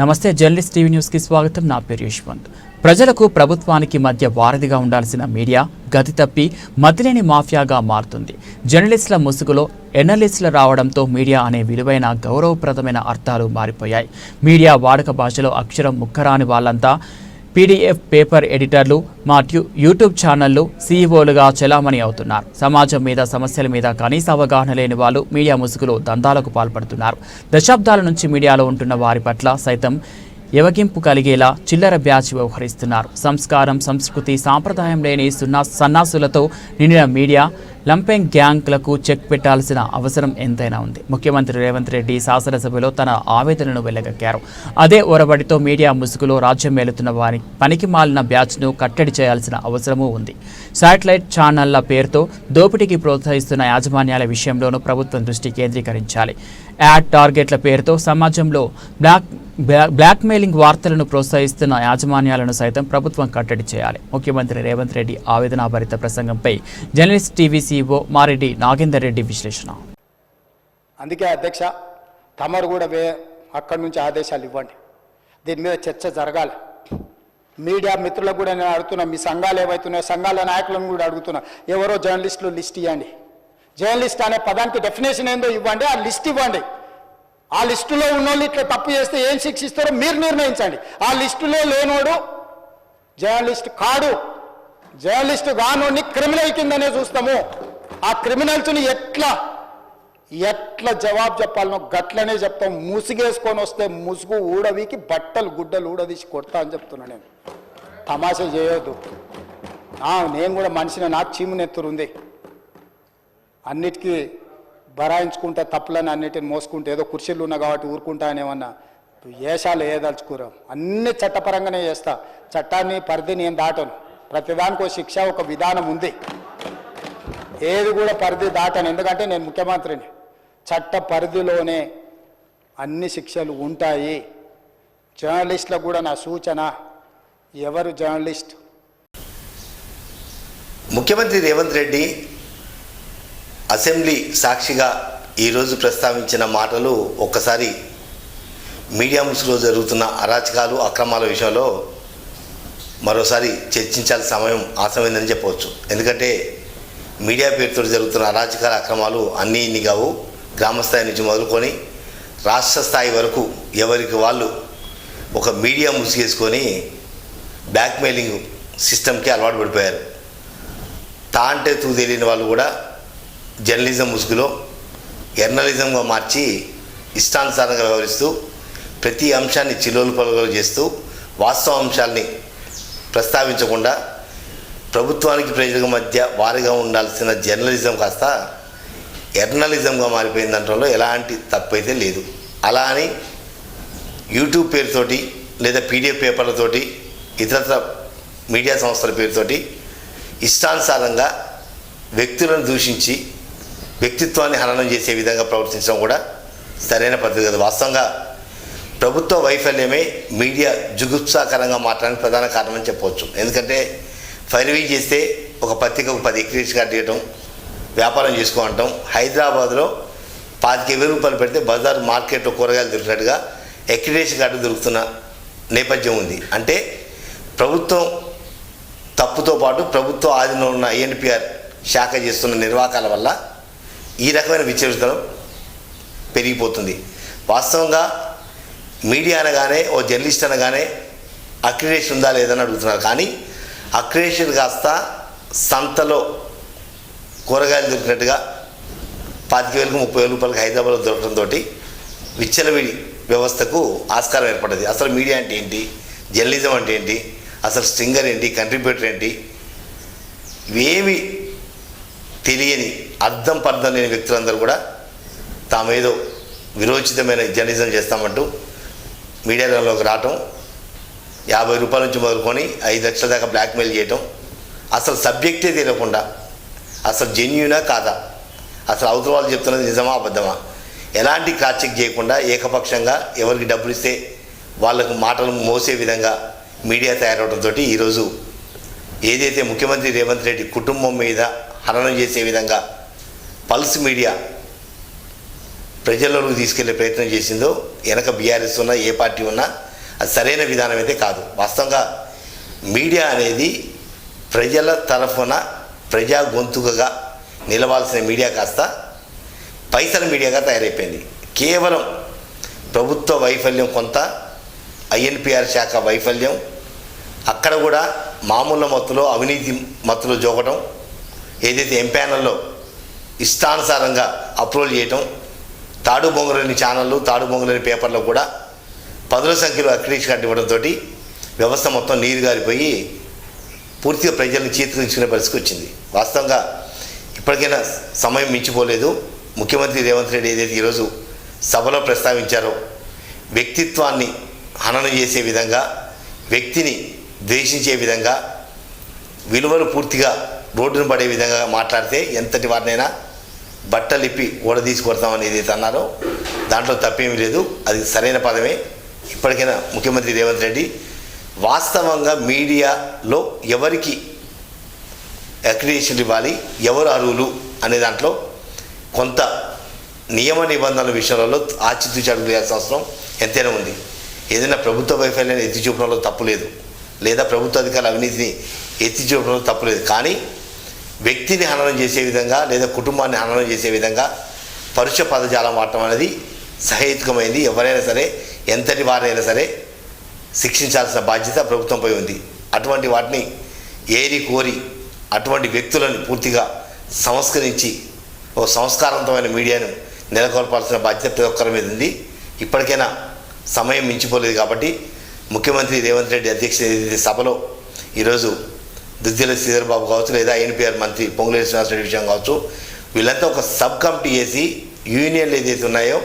నమస్తే journalist TV news కి స్వాగతం. నా పేరు యశ్వంత్. ప్రజలకు ప్రభుత్వానికి మధ్య వారధిగా ఉండాల్సిన మీడియా గతి తప్పి మతిలేని మాఫియాగా మారుతుంది. జర్నలిస్టుల ముసుగులో ఎనలిస్టులు రావడంతో మీడియా అనే విలువైన గౌరవప్రదమైన అర్థాలు మారిపోయాయి. మీడియా వాడుక భాషలో అక్షరం ముక్కరాని వాళ్ళంతా పీడీఎఫ్ పేపర్ ఎడిటర్లు మరియు యూట్యూబ్ ఛానళ్లు సీఈఓలుగా చెలామణి అవుతున్నారు. సమాజం మీద సమస్యల మీద కనీస అవగాహన లేని వాళ్ళు మీడియా ముసుగులో దందాలకు పాల్పడుతున్నారు. దశాబ్దాల నుంచి మీడియాలో ఉంటున్న వారి పట్ల సైతం ఎవగింపు కలిగేలా చిల్లర బ్యాచ్ వ్యవహరిస్తున్నారు. సంస్కారం, సంస్కృతి, సాంప్రదాయం లేని సన్నాసులతో నిండిన మీడియా లంపెంగ్ గ్యాంగ్లకు చెక్ పెట్టాల్సిన అవసరం ఎంతైనా ఉంది. ముఖ్యమంత్రి రేవంత్ రెడ్డి శాసనసభలో తన ఆవేదనను వెళ్లగక్కారు. అదే ఒరబడితో మీడియా ముసుగులో రాజ్యం మేలుతున్న వారి పనికి మాలిన బ్యాచ్ను కట్టడి చేయాల్సిన అవసరమూ ఉంది. శాటిలైట్ ఛానళ్ల పేరుతో దోపిడీకి ప్రోత్సహిస్తున్న యాజమాన్యాల విషయంలోనూ ప్రభుత్వం దృష్టి కేంద్రీకరించాలి. యాడ్ టార్గెట్ల పేరుతో సమాజంలో బ్లాక్మెయిలింగ్ వార్తలను ప్రోత్సహిస్తున్న యాజమాన్యాలను సైతం ప్రభుత్వం కట్టడి చేయాలి. ముఖ్యమంత్రి రేవంత్ రెడ్డి ఆవేదనాభరిత ప్రసంగంపై journalist TV CEO Mareddy Nagender Reddy విశ్లేషణ. అందుకే అధ్యక్ష, తమరు కూడా అక్కడి నుంచి ఆదేశాలు ఇవ్వండి. దీని మీద చర్చ జరగాలి. మీడియా మిత్రులకు కూడా నేను అడుగుతున్నా, మీ సంఘాలు ఏవైతున్నాయో సంఘాల నాయకులను కూడా అడుగుతున్నా, ఎవరో జర్నలిస్టులు లిస్ట్ ఇవ్వండి. జర్నలిస్ట్ అనే పదానికి డెఫినేషన్ ఏందో ఇవ్వండి, ఆ లిస్ట్ ఇవ్వండి. ఆ లిస్టులో ఉన్నోళ్ళు ఇట్లా తప్పు చేస్తే ఏం శిక్షిస్తారో మీరు నిర్ణయించండి. ఆ లిస్టులో లేనోడు జర్నలిస్ట్ కాడు, జర్నలిస్ట్ కానోడిని క్రిమినల్ కిందనే చూస్తాము. ఆ క్రిమినల్స్ని ఎట్లా జవాబు చెప్పాలనో గట్లనే చెప్తాం. ముసుగేసుకొని వస్తే ముసుగు ఊడవీకి బట్టలు గుడ్డలు ఊడదీసి కొడతా అని చెప్తున్నా. నేను తమాషా చేయొద్దు. నేను కూడా మనిషిని, నాకు చీమునెత్తురుంది. అన్నిటికీ బరాయించుకుంటే తప్పులని అన్నిటిని మోసుకుంటే ఏదో కుర్చీలు ఉన్నా కాబట్టి ఊరుకుంటా అని ఏమన్నా ఏషాలు వేయదలుచుకోరాం. అన్ని చట్టపరంగానే చేస్తా. చట్టాన్ని పరిధి నేను దాటను. ప్రతిదానికి శిక్ష, ఒక విధానం ఉంది. ఏది కూడా పరిధి దాటను. ఎందుకంటే నేను ముఖ్యమంత్రిని. చట్ట పరిధిలోనే అన్ని శిక్షలు ఉంటాయి. జర్నలిస్టులకు కూడా నా సూచన, ఎవరు జర్నలిస్ట్. ముఖ్యమంత్రి రేవంత్ రెడ్డి అసెంబ్లీ సాక్షిగా ఈరోజు ప్రస్తావించిన మాటలు ఒక్కసారి మీడియా ముసుగులో జరుగుతున్న అరాచకాలు, అక్రమాల విషయంలో మరోసారి చర్చించాల్సిన సమయం ఆసమైందని చెప్పవచ్చు. ఎందుకంటే మీడియా పేరుతో జరుగుతున్న అరాచకాల, అక్రమాలు అన్నీ ఇన్ని కావు. గ్రామస్థాయి నుంచి మొదలుకొని రాష్ట్ర స్థాయి వరకు ఎవరికి వాళ్ళు ఒక మీడియా ముసుగేసుకొని బ్లాక్మెయిలింగ్ సిస్టమ్కి అలవాటు పడిపోయారు. అంటే తూ తెలియని వాళ్ళు కూడా జర్నలిజం ముసుగులో ఎర్నలిజంగా మార్చి ఇష్టానుసారంగా వ్యవహరిస్తూ ప్రతి అంశాన్ని చిలోలు పలుగులు చేస్తూ వాస్తవ అంశాలని ప్రస్తావించకుండా ప్రభుత్వానికి ప్రజల మధ్య వారిగా ఉండాల్సిన జర్నలిజం కాస్త ఎర్నలిజంగా మారిపోయింది అనడంలో ఎలాంటి తప్పైతే లేదు. అలా అని యూట్యూబ్ పేరుతోటి లేదా పీడిఎఫ్ పేపర్లతోటి ఇతరత్ర మీడియా సంస్థల పేరుతోటి ఇష్టానుసారంగా వ్యక్తులను దూషించి వ్యక్తిత్వాన్ని హననం చేసే విధంగా ప్రవర్తించడం కూడా సరైన పద్ధతి కాదు. వాస్తవంగా ప్రభుత్వ వైఫల్యమే మీడియా జుగుప్సాకరంగా మారడానికి ప్రధాన కారణమని చెప్పవచ్చు. ఎందుకంటే ఫైర్వీ చేస్తే ఒక పత్రికకు 10 ఎకరేజ్ కట్టేయటం, వ్యాపారం చేసుకోవటం, హైదరాబాద్లో 25,000 రూపాయలు పెడితే బజార్ మార్కెట్లో కూరగాయలు దొరికినట్టుగా అక్రిడేషన్ కార్డు దొరుకుతున్న నేపథ్యం ఉంది. అంటే ప్రభుత్వం తప్పుతో పాటు ప్రభుత్వ ఆధీనంలో ఉన్న ఐఎన్పిఆర్ శాఖ చేస్తున్న నిర్వాహకాల వల్ల ఈ రకమైన విచ్చలవిడితనం పెరిగిపోతుంది. వాస్తవంగా మీడియా అనగానే ఓ జర్నలిస్ట్ అనగానే అక్రిడేషన్ ఉందా లేదని అడుగుతున్నారు. కానీ అక్రిడేషన్ కాస్త సంతలో కూరగాయలు దొరికినట్టుగా 25,000 30,000 రూపాయలకు హైదరాబాద్లో దొరకడంతో విచ్చలవిడి వ్యవస్థకు ఆస్కారం ఏర్పడ్డది. అసలు మీడియా అంటే ఏంటి, జర్నలిజం అంటే ఏంటి, అసలు స్ట్రింగర్ ఏంటి, కంట్రిబ్యూటర్ ఏంటి, ఇవేమి తెలియని అర్థం పర్థం లేని వ్యక్తులందరూ కూడా తామేదో విరోచితమైన జర్నలిజం చేస్తామంటూ మీడియా రంగంలోకి రావటం, 50 రూపాయల నుంచి మొదలుకొని 5 లక్షల దాకా బ్లాక్మెయిల్ చేయటం, అసలు సబ్జెక్టే తెలియకుండా అసలు జెన్యూనా కాదా, అసలు అవతల వాళ్ళు చెప్తున్నది నిజమా అబద్ధమా, ఎలాంటి క్రాస్ చెక్ చేయకుండా ఏకపక్షంగా ఎవరికి డబ్బులు ఇస్తే వాళ్ళకు మాటలు మోసే విధంగా మీడియా తయారవడంతో ఈరోజు ఏదైతే ముఖ్యమంత్రి రేవంత్ రెడ్డి కుటుంబం మీద హననం చేసే విధంగా పల్స్ మీడియా ప్రజల్లోకి తీసుకెళ్లే ప్రయత్నం చేసిందో వెనక బీఆర్ఎస్ ఉన్నా ఏ పార్టీ ఉన్నా అది సరైన విధానం అయితే కాదు. వాస్తవంగా మీడియా అనేది ప్రజల తరఫున ప్రజా గొంతుకగా నిలవాల్సిన మీడియా కాస్త పైసల మీడియాగా తయారైపోయింది. కేవలం ప్రభుత్వ వైఫల్యం కొంత, ఐఎన్పిఆర్ శాఖ వైఫల్యం, అక్కడ కూడా మామూలు మత్తులో అవినీతి మత్తులో జోగటం, ఏదైతే ఎంపానల్లో ఇష్టానుసారంగా అప్రోల్ చేయటం, తాడు బొంగలేని ఛానళ్ళు తాడు బొంగలేని పేపర్లో కూడా 10ల సంఖ్యలో అక్రిడేషన్ కార్డు ఇవ్వడంతో వ్యవస్థ మొత్తం నీరు గారిపోయి పూర్తిగా ప్రజలను చీత్కరించుకునే పరిస్థితి వచ్చింది. వాస్తవంగా ఇప్పటికైనా సమయం మించిపోలేదు. ముఖ్యమంత్రి రేవంత్ రెడ్డి ఏదైతే ఈరోజు సభలో ప్రస్తావించారో వ్యక్తిత్వాన్ని హననం చేసే విధంగా, వ్యక్తిని ద్వేషించే విధంగా, విలువలు పూర్తిగా రోడ్డును పడే విధంగా మాట్లాడితే ఎంతటి వారినైనా బట్టలిప్పి ఓడదీసి కొడతామని ఏదైతే అన్నారో దాంట్లో తప్పేమీ లేదు. అది సరైన పదమే. ఇప్పటికైనా ముఖ్యమంత్రి రేవంత్ రెడ్డి వాస్తవంగా మీడియాలో ఎవరికి అక్రిడేషన్ ఇవ్వాలి, ఎవరు అర్హులు అనే దాంట్లో కొంత నియమ నిబంధనల విషయాలలో ఆచితూచి అడుగు వేయాల్సిన అవసరం ఎంతైనా ఉంది. ఏదైనా ప్రభుత్వ వైఫల్యాన్ని ఎత్తి చూపడంలో తప్పు లేదు, లేదా ప్రభుత్వ అధికారుల అవినీతిని ఎత్తి చూపడంలో తప్పు లేదు. కానీ వ్యక్తిని హననం చేసే విధంగా లేదా కుటుంబాన్ని హననం చేసే విధంగా పరుష పదజాలం వాడటం అనేది సహేతుకమైంది. ఎవరైనా సరే, ఎంతటి వారైనా సరే శిక్షించాల్సిన బాధ్యత ప్రభుత్వంపై ఉంది. అటువంటి వాటిని ఏరి కోరి అటువంటి వ్యక్తులను పూర్తిగా సంస్కరించి ఓ సంస్కారవంతమైన మీడియాను నెలకొల్పాల్సిన బాధ్యత ప్రతి ఒక్కరి మీద ఉంది. ఇప్పటికైనా సమయం మించిపోలేదు కాబట్టి ముఖ్యమంత్రి రేవంత్ రెడ్డి అధ్యక్షత సభలో ఈరోజు దుద్దిల శ్రీధర్ బాబు కావచ్చు, లేదా ఐఎన్పిఆర్ మంత్రి పొంగులేటి శ్రీనివాసరెడ్డి విషయం కావచ్చు, వీళ్ళంతా ఒక సబ్ కమిటీ వేసి యూనియన్లు ఏదైతే ఉన్నాయో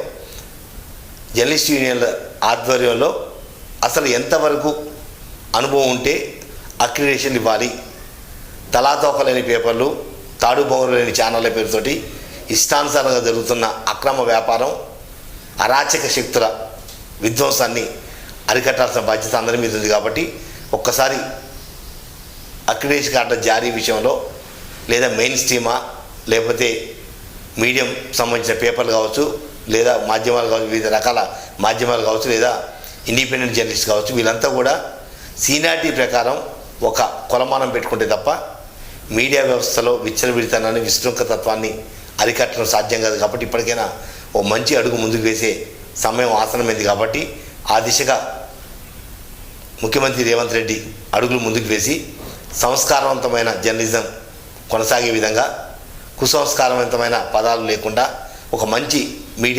జర్నలిస్ట్ యూనియన్ల ఆధ్వర్యంలో అసలు ఎంతవరకు అనుభవం ఉంటే అక్రిడేషన్ ఇవ్వాలి, తలాతోకలేని పేపర్లు తాడు బొంగరు లేని ఛానళ్ళ పేరుతోటి ఇష్టానుసారంగా జరుగుతున్న అక్రమ వ్యాపారం, అరాచక శక్తుల విధ్వంసాన్ని అరికట్టాల్సిన బాధ్యత అందరి మీద ఉంది. కాబట్టి ఒక్కసారి అక్రిడేషన్ కార్డుల జారీ విషయంలో లేదా మెయిన్ స్ట్రీమా లేకపోతే మీడియం సంబంధించిన పేపర్లు కావచ్చు, లేదా మాధ్యమాలు కావచ్చు, వివిధ రకాల మాధ్యమాలు కావచ్చు, లేదా ఇండిపెండెంట్ జర్నలిస్ట్ కావచ్చు, వీళ్ళంతా కూడా సీనియారిటీ ప్రకారం ఒక కొలమానం పెట్టుకుంటే తప్ప మీడియా వ్యవస్థలో విచ్చలవిడితనాన్ని విశృంఖతత్వాన్ని అరికట్టడం సాధ్యం కాదు. కాబట్టి ఇప్పటికైనా ఓ మంచి అడుగు ముందుకు వేసే సమయం ఆసనమైంది. కాబట్టి ఆ దిశగా ముఖ్యమంత్రి రేవంత్ రెడ్డి అడుగులు ముందుకు వేసి సంస్కారవంతమైన జర్నలిజం కొనసాగే విధంగా, కుసంస్కారవంతమైన పదాలు లేకుండా ఒక మంచి మీడియా